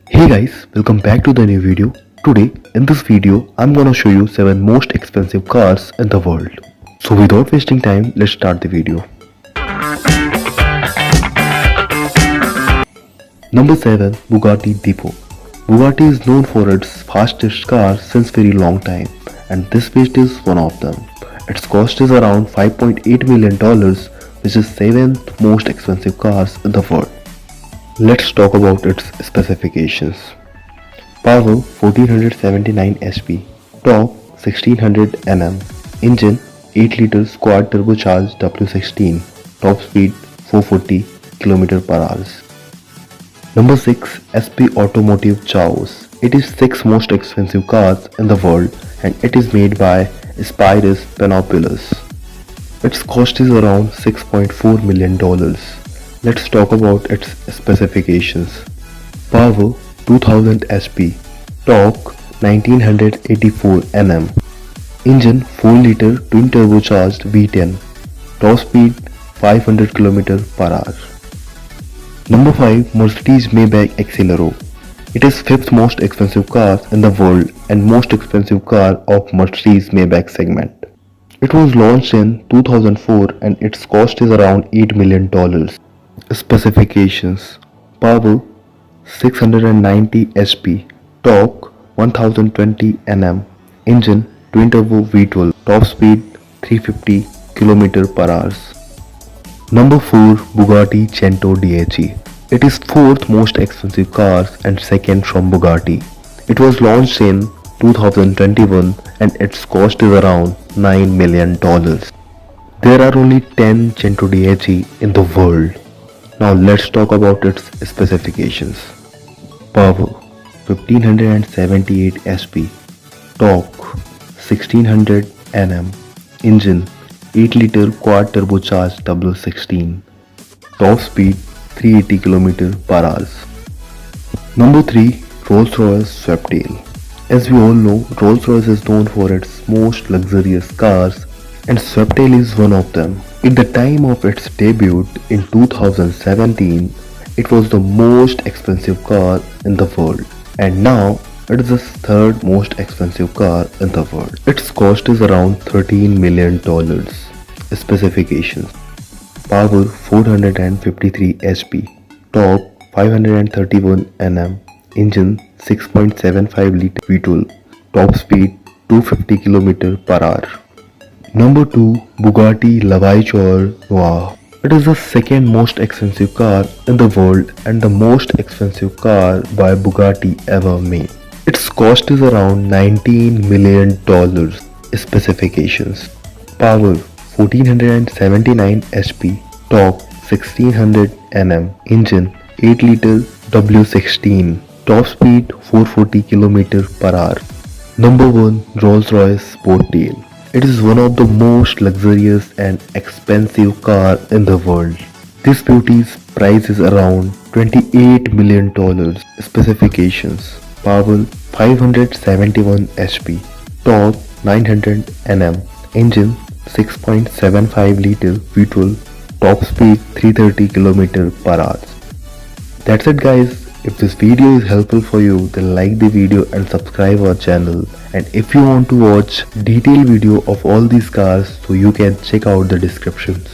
Hey guys, welcome back to the new video. Today in this video I'm gonna show you 7 most expensive cars in the world. So without wasting time, let's start the video. Number 7. Bugatti Divo. Bugatti is known for its fastest cars since very long time, and this beast is one of them. Its cost is around $5.8 million, which is 7th most expensive cars in the world. Let's talk about its specifications. Power 1479 HP, torque 1600 Nm, engine 8 liters quad turbocharged W16, top speed 440 km/h. Number 6. SP Automotive Chaos. It is 6th most expensive cars in the world and it is made by Spirus Panopoulos. Its cost is around $6.4 million. Let's talk about its specifications. Power 2000 HP, torque 1984 Nm, engine 4 liter twin turbocharged V10, top speed 500 km/h. Number 5. Mercedes Maybach Exelero. It is 5th most expensive car in the world and most expensive car of Mercedes Maybach segment. It was launched in 2004 and its cost is around $8 million. Specifications. Power 690 HP, torque 1020 Nm, engine twin turbo V12, top speed 350 km/h. Number 4. Bugatti Centodieci. It is 4th most expensive car and second from Bugatti. It was launched in 2021 and its cost is around $9 million. There are only 10 Centodieci in the world. Now let's talk about its specifications. Power 1578 HP, torque 1600 Nm, engine 8 liter quad turbocharged W16, top speed 380 km/h. Number 3. Rolls-Royce Sweptail. As we all know, Rolls-Royce is known for its most luxurious cars and Sweptail is one of them. At the time of its debut in 2017, it was the most expensive car in the world and now it is the 3rd most expensive car in the world. Its cost is around $13 million. Specifications. Power 453 HP, torque 531 Nm, engine 6.75 liter V12, top speed 250 km/h. Number 2. Bugatti voiture noire. It is the 2nd most expensive car in the world and the most expensive car by Bugatti ever made. Its cost is around $19 million. Specifications. Power 1479 HP, torque 1600 Nm, engine 8 liter W16, top speed 440 km/h. Number 1. Rolls-Royce boattail. It is one of the most luxurious and expensive car in the world. This beauty's price is around $28 million. Specifications. Power 571 HP, torque 900 Nm, engine 6.75 liter V12, top speed 330 km/h. That's it guys. If this video is helpful for you, then like the video and subscribe our channel. And if you want to watch detailed video of all these cars, so you can check out the descriptions.